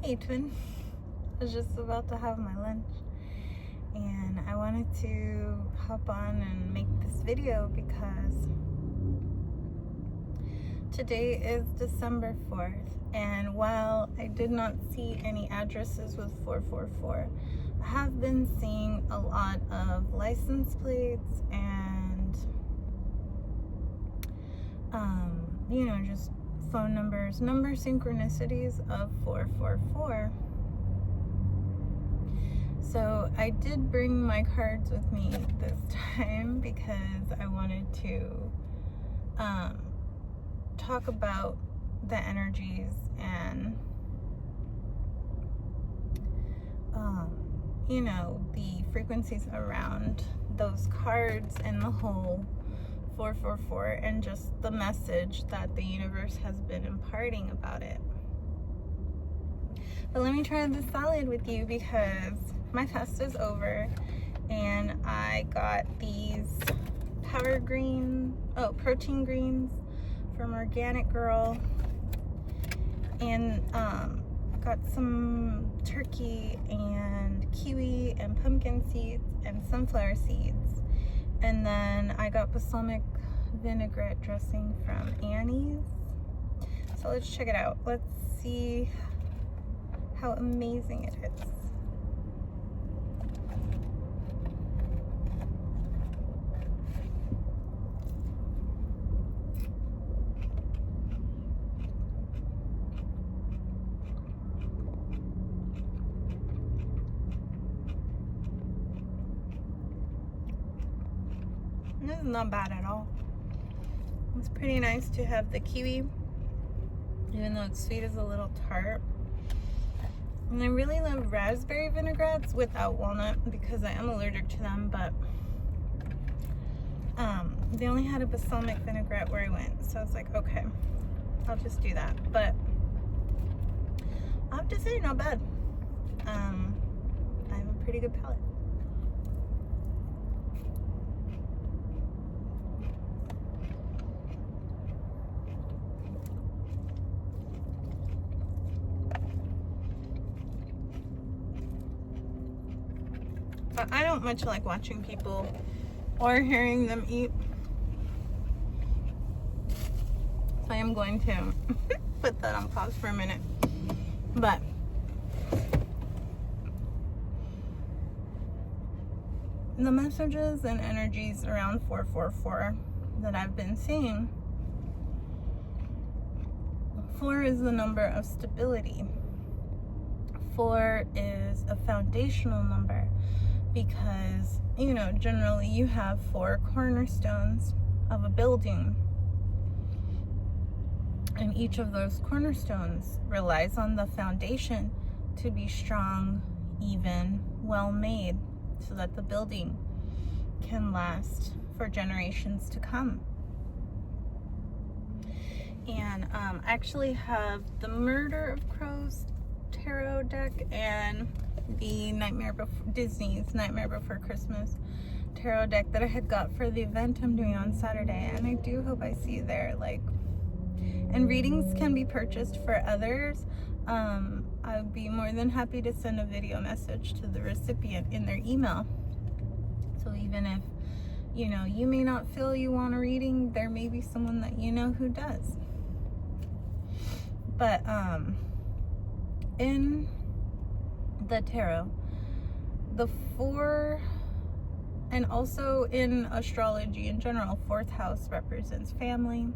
Hey, twin. I was just about to have my lunch and I wanted to hop on and make this video because today is December 4th, and while I did not see any addresses with 444, I have been seeing a lot of license plates and just phone numbers, number synchronicities of 444. So I did bring my cards with me this time because I wanted to talk about the energies and the frequencies around those cards and the whole 444 and just the message that the universe has been imparting about it. But let me try this salad with you because my fast is over and I got these protein greens from Organic Girl, and got some turkey and kiwi and pumpkin seeds and sunflower seeds, and then I got balsamic vinaigrette dressing from Annie's. So let's check it out. Let's see how amazing it is. This is not bad at all. It's pretty nice to have the kiwi, even though it's sweet, is a little tart. And I really love raspberry vinaigrettes without walnut because I am allergic to them, but they only had a balsamic vinaigrette where I went, so I was like, okay, I'll just do that. But I have to say, not bad. I have a pretty good palate. But I don't much like watching people or hearing them eat, so I am going to put that on pause for a minute. But the messages and energies around 444 that I've been seeing, 4 is the number of stability. 4 is a foundational number because, generally you have 4 cornerstones of a building, and each of those cornerstones relies on the foundation to be strong, even, well made, so that the building can last for generations to come. And I actually have the Murder of Crows tarot deck and the Disney's Nightmare Before Christmas tarot deck that I had got for the event I'm doing on Saturday, and I do hope I see you there. And readings can be purchased for others. I would be more than happy to send a video message to the recipient in their email. So even if you may not feel you want a reading, there may be someone that who does. But in the tarot, the 4, and also in astrology in general, 4th house represents family,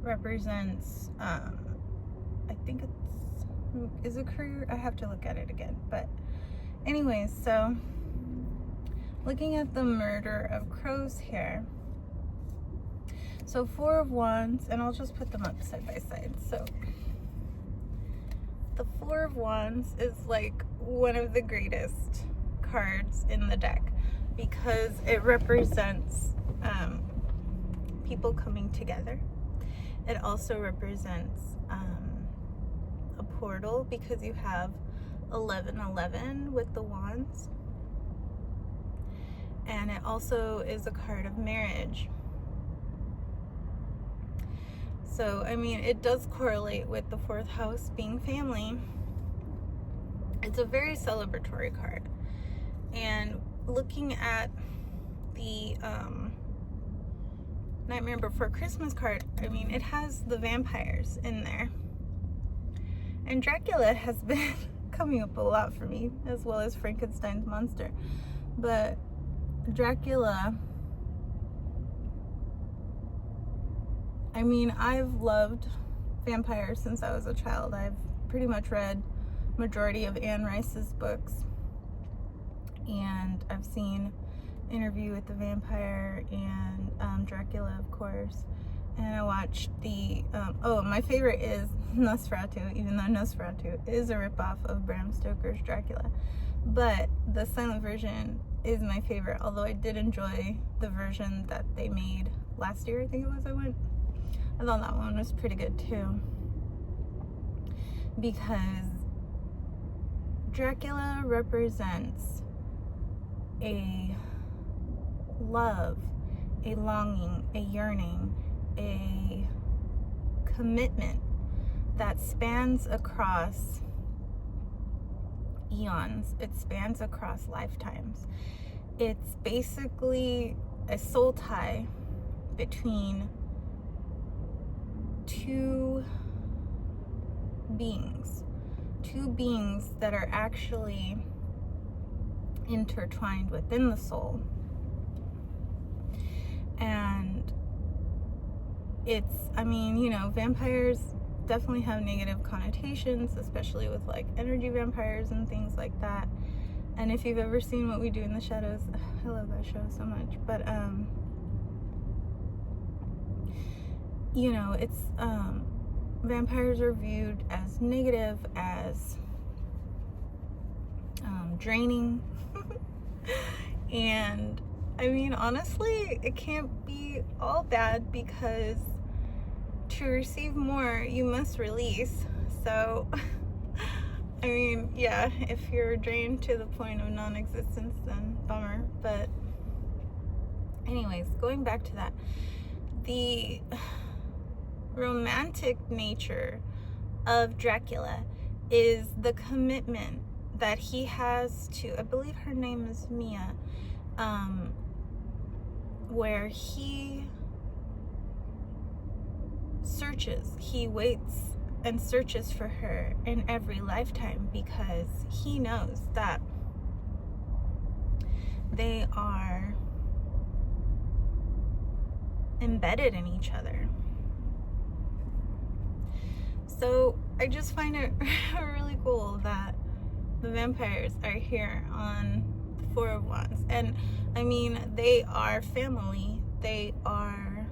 represents I think is a career. I have to look at it again, but anyways, so looking at the Murder of Crows here, so 4 of Wands, and I'll just put them up side by side. So the 4 of Wands is like one of the greatest cards in the deck because it represents people coming together. It also represents a portal because you have 1111 with the wands, and it also is a card of marriage. So, I mean, it does correlate with the 4th house being family. It's a very celebratory card. And looking at the Nightmare Before Christmas card, I mean, it has the vampires in there. And Dracula has been coming up a lot for me, as well as Frankenstein's monster. But Dracula, I mean, I've loved vampires since I was a child. I've pretty much read majority of Anne Rice's books, and I've seen Interview with the Vampire and Dracula, of course. And I watched the my favorite is Nosferatu, even though Nosferatu is a ripoff of Bram Stoker's Dracula, but the silent version is my favorite, although I did enjoy the version that they made last year, I think it was. I thought that one was pretty good too, because Dracula represents a love, a longing, a yearning, a commitment that spans across eons. It spans across lifetimes. It's basically a soul tie between two beings that are actually intertwined within the soul. And it's, I mean, you know, vampires definitely have negative connotations, especially with like energy vampires and things like that. And if you've ever seen What We Do in the Shadows, I love that show so much. But you know, it's vampires are viewed as negative, as draining. And I mean, honestly, it can't be all bad, because to receive more, you must release. So, I mean, yeah, if you're drained to the point of non-existence, then bummer. But anyways, going back to that, the romantic nature of Dracula is the commitment that he has to, I believe her name is Mia, where he waits and searches for her in every lifetime, because he knows that they are embedded in each other. So I just find it really cool that the vampires are here on the Four of Wands. And I mean, they are family. They are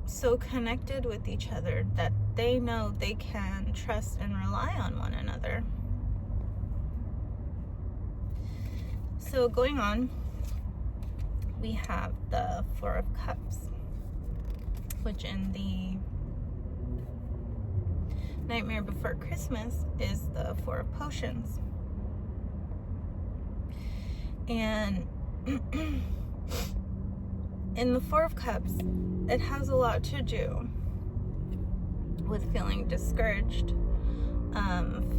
so connected with each other that they know they can trust and rely on one another. So going on, we have the Four of Cups, which in the Nightmare Before Christmas is the Four of Potions. And in the Four of Cups, it has a lot to do with feeling discouraged,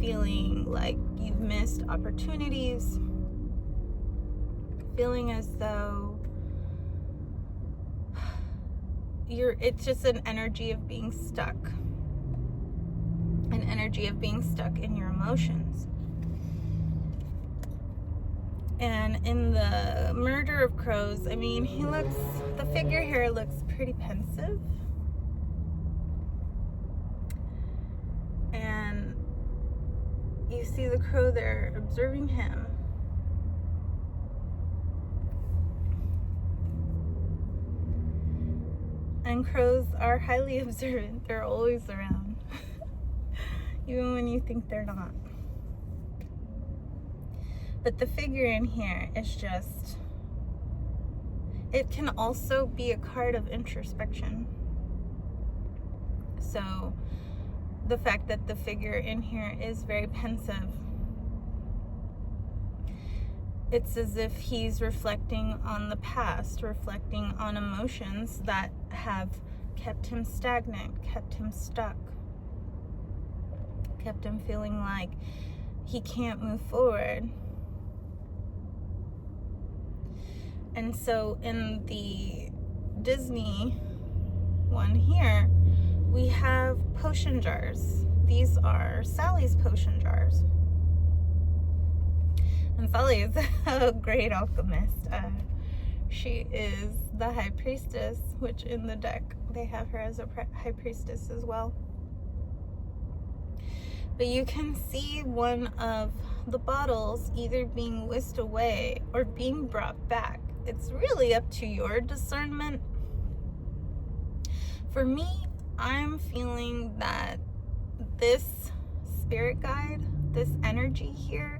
feeling like you've missed opportunities, feeling as though it's just an energy of being stuck, an energy of being stuck in your emotions. And in the Murder of Crows, I mean, the figure here looks pretty pensive. And you see the crow there observing him. And crows are highly observant. They're always around, even when you think they're not. But the figure in here is just, it can also be a card of introspection. So the fact that the figure in here is very pensive, it's as if he's reflecting on the past, reflecting on emotions that have kept him stagnant, kept him stuck. kept him feeling like he can't move forward. And so in the Disney one here, we have potion jars. These are Sally's potion jars. And Sally is a great alchemist. She is the high priestess, which in the deck they have her as a high priestess as well. But you can see one of the bottles either being whisked away or being brought back. It's really up to your discernment. For me, I'm feeling that this spirit guide, this energy here,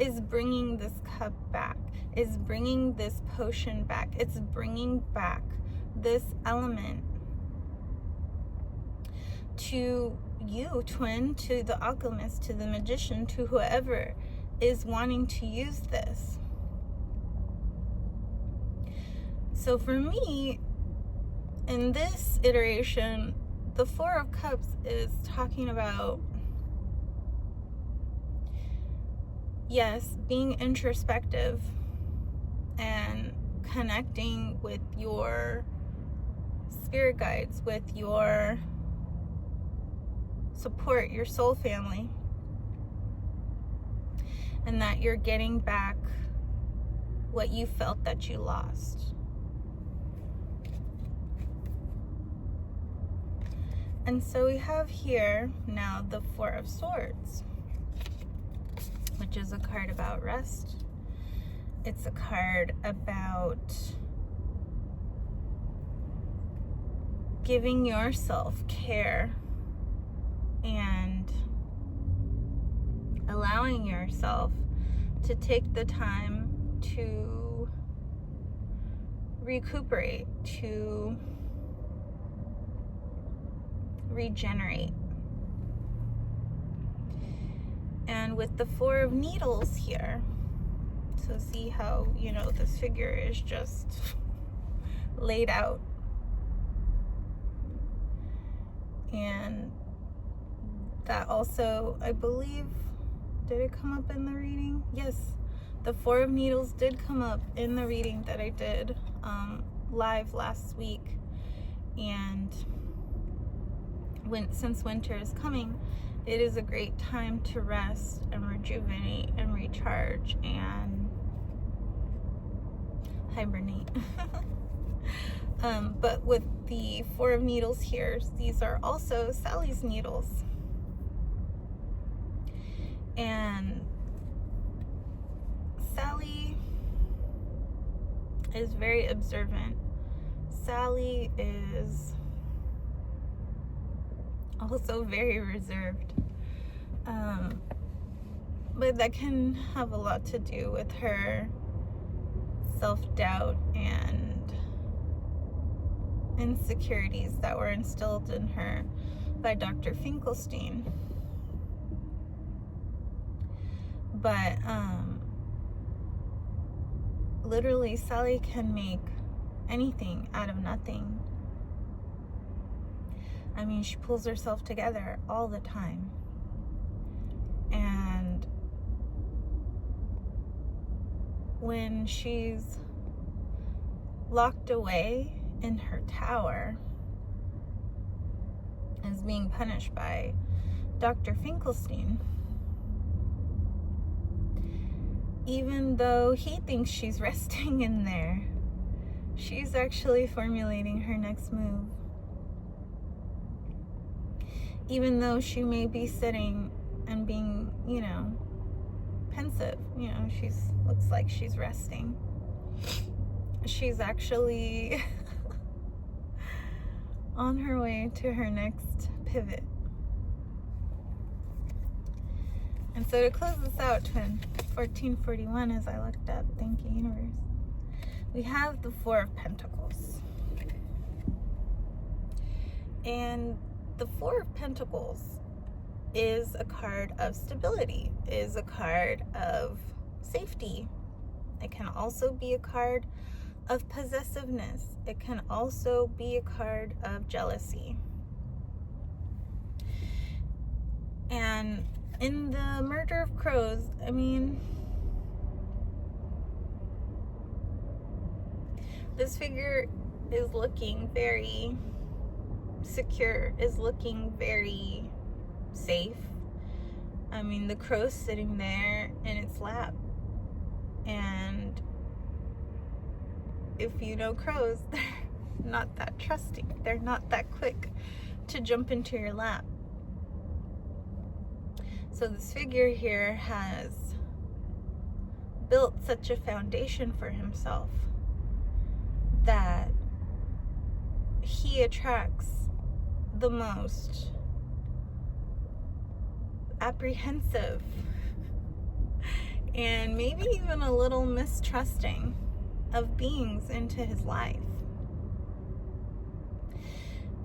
is bringing this cup back, is bringing this potion back. It's bringing back this element to you, twin, to the alchemist, to the magician, to whoever is wanting to use this. So for me, in this iteration, the Four of Cups is talking about, yes, being introspective and connecting with your spirit guides, with your support, your soul family, and that you're getting back what you felt that you lost. And so we have here now the Four of Swords, which is a card about rest. It's a card about giving yourself care and allowing yourself to take the time to recuperate, to regenerate. And with the Four of Needles here, so see how, you know, this figure is just laid out. And that also, I believe, did it come up in the reading? Yes, the Four of Needles did come up in the reading that I did live last week. And since winter is coming, it is a great time to rest and rejuvenate and recharge and hibernate. But with the Four of Needles here, these are also Sally's needles. And Sally is very observant. Sally is also very reserved. But that can have a lot to do with her self-doubt and insecurities that were instilled in her by Dr. Finkelstein. But literally, Sally can make anything out of nothing. I mean, she pulls herself together all the time. And when she's locked away in her tower as being punished by Dr. Finkelstein, even though he thinks she's resting in there, she's actually formulating her next move. Even though she may be sitting and being, you know, pensive, you know, looks like she's resting, she's actually on her way to her next pivot. And so to close this out, twin, 1441, as I looked up, thank you, universe, we have the Four of Pentacles. And the Four of Pentacles is a card of stability, is a card of safety. It can also be a card of possessiveness. It can also be a card of jealousy. And in the murder of crows, I mean, this figure is looking very secure, is looking very safe. I mean, the crow's sitting there in its lap. And if you know crows, they're not that trusting. They're not that quick to jump into your lap. So this figure here has built such a foundation for himself that he attracts the most apprehensive and maybe even a little mistrusting of beings into his life,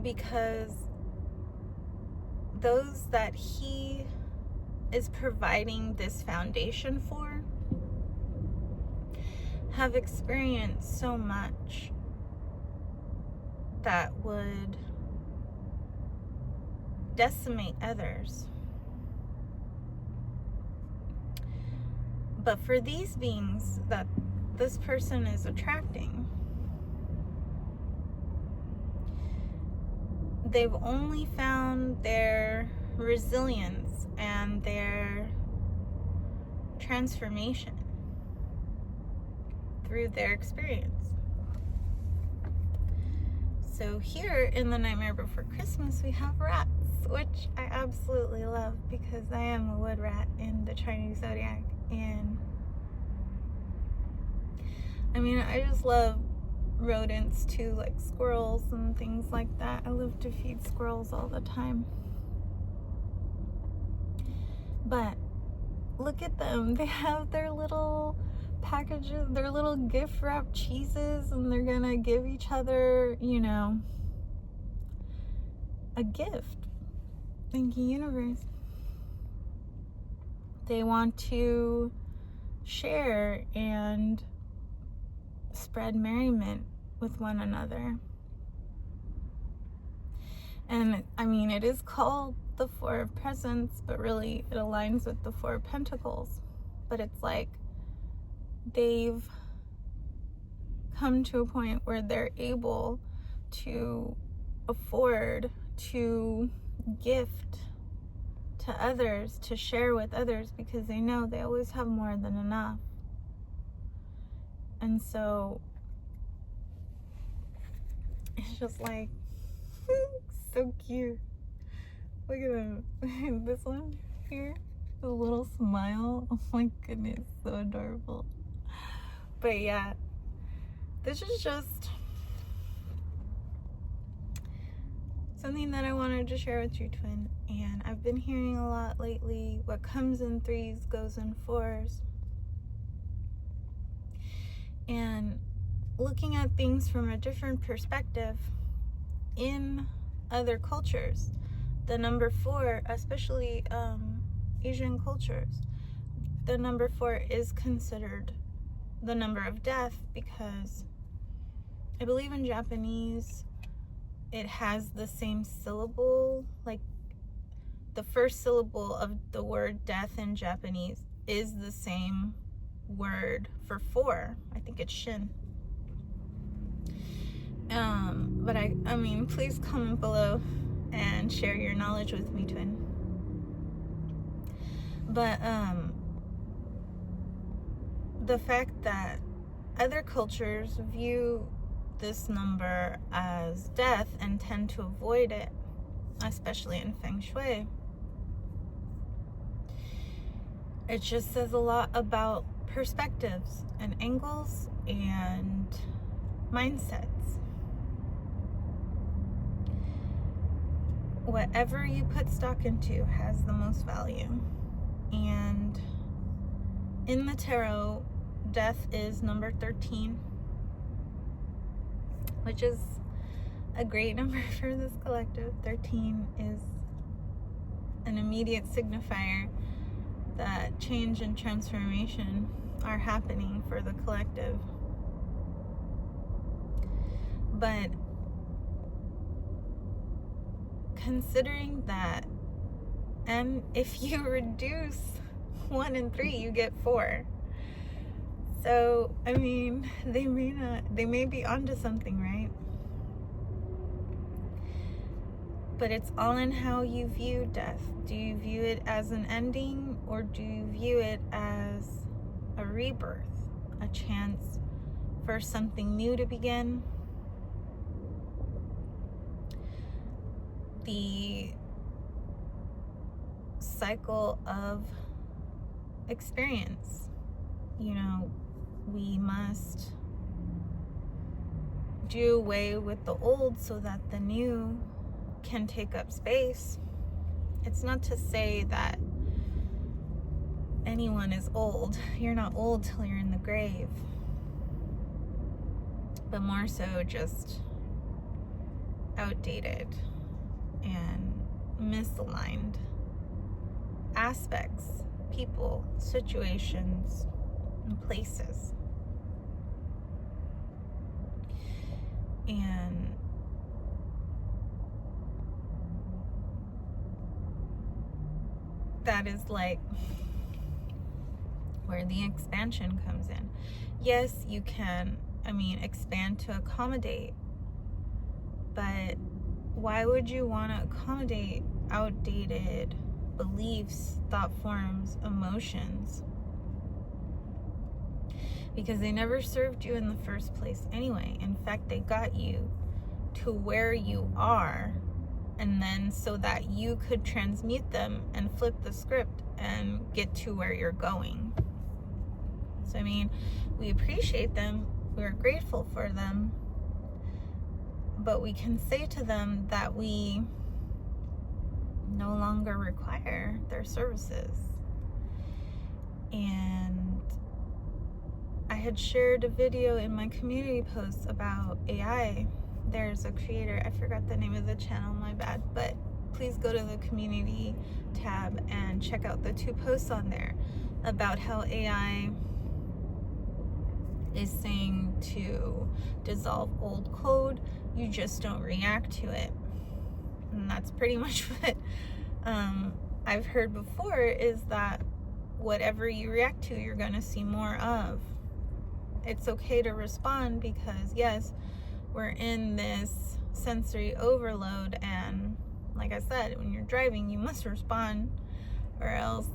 because those that he is providing this foundation for have experienced so much that would decimate others. But for these beings that this person is attracting, they've only found their resilience and their transformation through their experience. So here in The Nightmare Before Christmas, we have rats, which I absolutely love because I am a wood rat in the Chinese zodiac. And I mean, I just love rodents too, like squirrels and things like that. I love to feed squirrels all the time. But look at them. They have their little packages, their little gift wrapped cheeses, and they're gonna give each other, you know, a gift. Thank you, universe. They want to share and spread merriment with one another. And I mean, it is called the Four of Presents, but really it aligns with the Four of Pentacles. But it's like they've come to a point where they're able to afford to gift to others, to share with others, because they know they always have more than enough. And so it's just like so cute. Look at them. This one here, the little smile. Oh my goodness, so adorable. But yeah, this is just something that I wanted to share with you, twin. And I've been hearing a lot lately, what comes in threes goes in fours. And looking at things from a different perspective in other cultures, the number 4, especially Asian cultures, the number 4 is considered the number of death, because I believe in Japanese it has the same syllable, like the first syllable of the word death in Japanese is the same word for 4. I think it's shin. But I mean, please comment below and share your knowledge with me, twin. But the fact that other cultures view this number as death and tend to avoid it, especially in Feng Shui, it just says a lot about perspectives and angles and mindsets. Whatever you put stock into has the most value. And in the tarot, death is number 13, which is a great number for this collective. 13 is an immediate signifier that change and transformation are happening for the collective. But considering that And if you reduce 1 and 3, you get 4. So, I mean, they may be onto something, right? But it's all in how you view death. Do you view it as an ending, or do you view it as a rebirth, a chance for something new to begin? The cycle of experience. We must do away with the old so that the new can take up space. It's not to say that anyone is old. You're not old till you're in the grave. But more so just outdated and misaligned aspects, people, situations, and places. And that is like where the expansion comes in. Yes, you can, expand to accommodate, but why would you want to accommodate outdated beliefs, thought forms, emotions? Because they never served you in the first place anyway. In fact, they got you to where you are, and then so that you could transmute them and flip the script and get to where you're going. So, we appreciate them, we're grateful for them, but we can say to them that we no longer require their services. And I had shared a video in my community posts about AI. There's a creator, I forgot the name of the channel, my bad, but please go to the community tab and check out the 2 posts on there about how AI is saying to dissolve old code, you just don't react to it. And that's pretty much what I've heard before, is that whatever you react to, you're going to see more of. It's okay to respond because, yes, we're in this sensory overload, and like I said, when you're driving, you must respond, or else,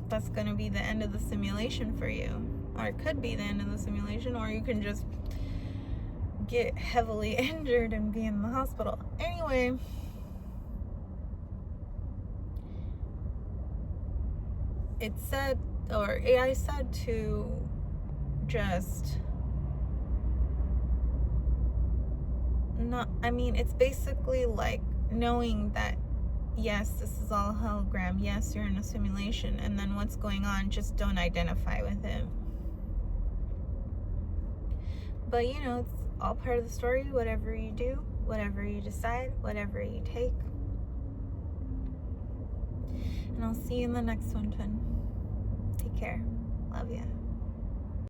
that's going to be the end of the simulation for you. Or it could be the end of the simulation, or you can just get heavily injured and be in the hospital. Anyway, it said, or AI said, to just not, it's basically like knowing that, yes, this is all a hologram, yes, you're in a simulation, and then what's going on, just don't identify with it. But it's all part of the story. Whatever you do, whatever you decide, whatever you take. And I'll see you in the next one, twin. Take care. Love ya.